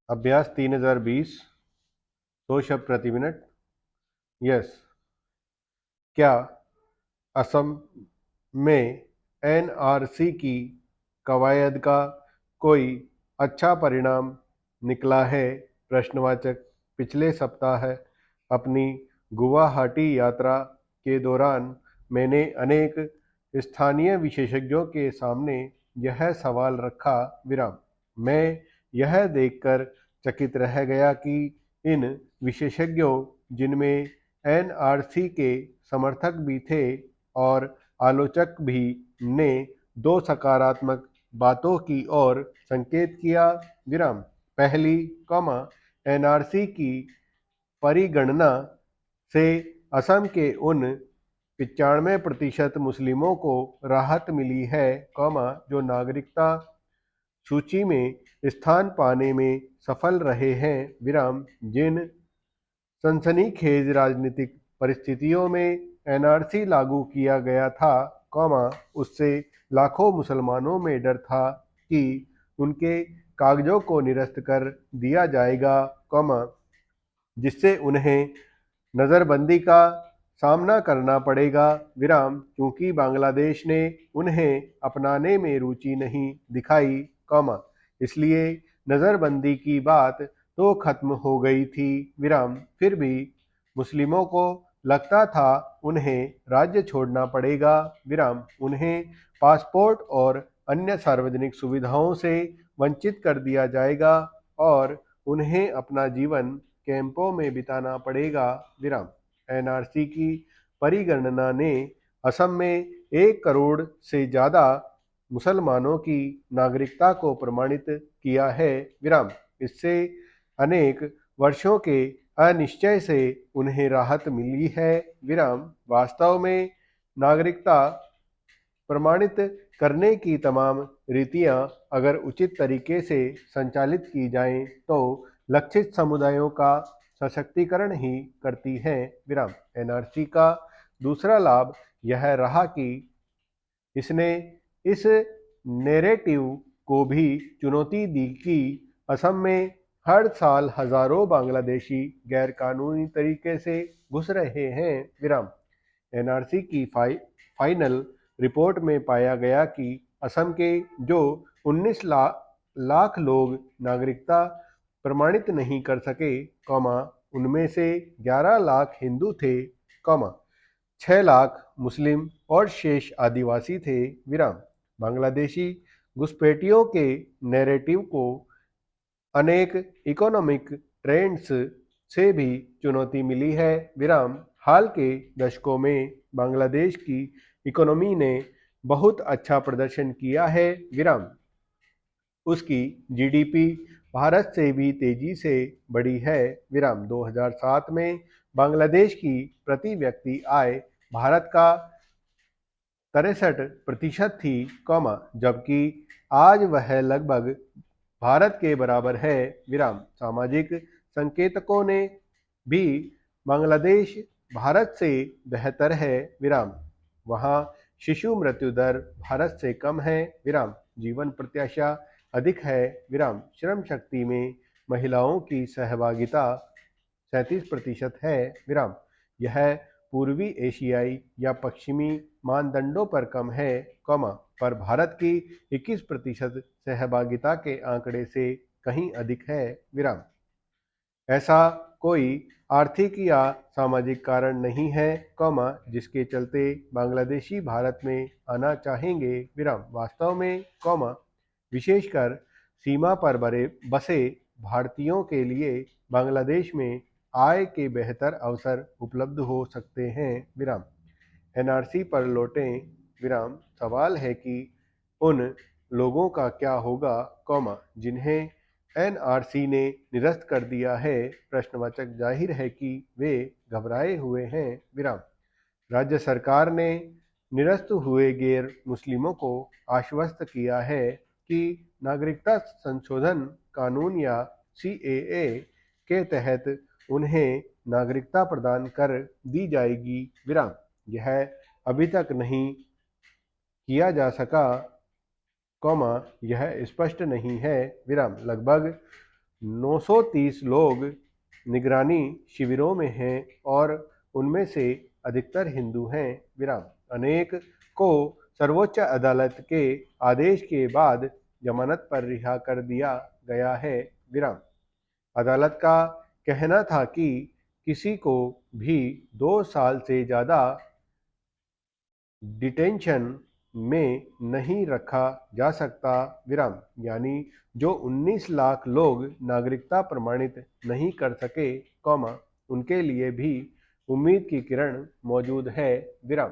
अभ्यास 3020 100 शब्द प्रति मिनट। यस। क्या असम में एनआरसी की कवायद का कोई अच्छा परिणाम निकला है? प्रश्नवाचक। पिछले सप्ताह अपनी गुवाहाटी यात्रा के दौरान मैंने अनेक स्थानीय विशेषज्ञों के सामने यह सवाल रखा। विराम। मैं यह देखकर चकित रह गया कि इन विशेषज्ञों, जिनमें एनआरसी के समर्थक भी थे और आलोचक भी, ने दो सकारात्मक बातों की ओर संकेत किया। विराम। पहली, एनआरसी की परिगणना से असम के उन 95% मुस्लिमों को राहत मिली है, जो नागरिकता सूची में स्थान पाने में सफल रहे हैं। विराम। जिन सनसनीखेज राजनीतिक परिस्थितियों में एनआरसी लागू किया गया था, उससे लाखों मुसलमानों में डर था कि उनके कागजों को निरस्त कर दिया जाएगा, जिससे उन्हें नज़रबंदी का सामना करना पड़ेगा। विराम। क्योंकि बांग्लादेश ने उन्हें अपनाने में रुचि नहीं दिखाई, इसलिए नज़रबंदी की बात तो खत्म हो गई थी। विराम। फिर भी मुस्लिमों को लगता था उन्हें राज्य छोड़ना पड़ेगा। विराम। उन्हें पासपोर्ट और अन्य सार्वजनिक सुविधाओं से वंचित कर दिया जाएगा और उन्हें अपना जीवन कैंपों में बिताना पड़ेगा। विराम। एनआरसी की परिगणना ने असम में 1 करोड़ से ज़्यादा मुसलमानों की नागरिकता को प्रमाणित किया है। विराम। इससे अनेक वर्षों के अनिश्चय से उन्हें राहत मिली है। विराम। वास्तव में नागरिकता प्रमाणित करने की तमाम रीतियां अगर उचित तरीके से संचालित की जाएं तो लक्षित समुदायों का सशक्तिकरण ही करती हैं। विराम। एनआरसी का दूसरा लाभ यह रहा कि इसने इस नैरेटिव को भी चुनौती दी कि असम में हर साल हजारों बांग्लादेशी गैरकानूनी तरीके से घुस रहे हैं। विराम। एनआरसी की फाइनल रिपोर्ट में पाया गया कि असम के जो 19 लाख लोग नागरिकता प्रमाणित नहीं कर सके, उनमें से 11 लाख हिंदू थे, 6 लाख मुस्लिम और शेष आदिवासी थे। विराम। बांग्लादेशी घुसपैठियों के नैरेटिव को अनेक इकोनॉमिक ट्रेंड्स से भी चुनौती मिली है। विराम। हाल के दशकों में बांग्लादेश की इकोनॉमी ने बहुत अच्छा प्रदर्शन किया है। विराम। उसकी जीडीपी भारत से भी तेजी से बढ़ी है। विराम। 2007 में बांग्लादेश की प्रति व्यक्ति आय भारत का 63% थी, जबकि आज वह लगभग भारत के बराबर है। विराम। सामाजिक संकेतकों ने भी बांग्लादेश भारत से बेहतर है। विराम। वहाँ शिशु मृत्यु दर भारत से कम है। विराम। जीवन प्रत्याशा अधिक है। विराम। श्रम शक्ति में महिलाओं की सहभागिता 37% है। विराम। यह पूर्वी एशियाई या पश्चिमी मानदंडों पर कम है, पर भारत की 21% सहभागिता के आंकड़े से कहीं अधिक है। विराम। ऐसा कोई आर्थिक या सामाजिक कारण नहीं है, जिसके चलते बांग्लादेशी भारत में आना चाहेंगे। विराम। वास्तव में, विशेषकर सीमा पर बसे भारतीयों के लिए बांग्लादेश में आय के बेहतर अवसर उपलब्ध हो सकते हैं। विराम। एनआरसी पर लौटें। विराम। सवाल है कि उन लोगों का क्या होगा, जिन्हें एनआरसी ने निरस्त कर दिया है। प्रश्नवाचक। जाहिर है कि वे घबराए हुए हैं। विराम। राज्य सरकार ने निरस्त हुए गैर मुस्लिमों को आश्वस्त किया है कि नागरिकता संशोधन कानून या सीएए के तहत उन्हें नागरिकता प्रदान कर दी जाएगी। विराम। यह अभी तक नहीं किया जा सका, यह स्पष्ट नहीं है। विराम। लगभग 930 लोग निगरानी शिविरों में हैं और उनमें से अधिकतर हिंदू हैं विराम। अनेक को सर्वोच्च अदालत के आदेश के बाद जमानत पर रिहा कर दिया गया है विराम। अदालत का कहना था कि किसी को भी 2 साल से ज़्यादा डिटेंशन में नहीं रखा जा सकता विराम। यानी जो 19 लाख लोग नागरिकता प्रमाणित नहीं कर सके, उनके लिए भी उम्मीद की किरण मौजूद है विराम।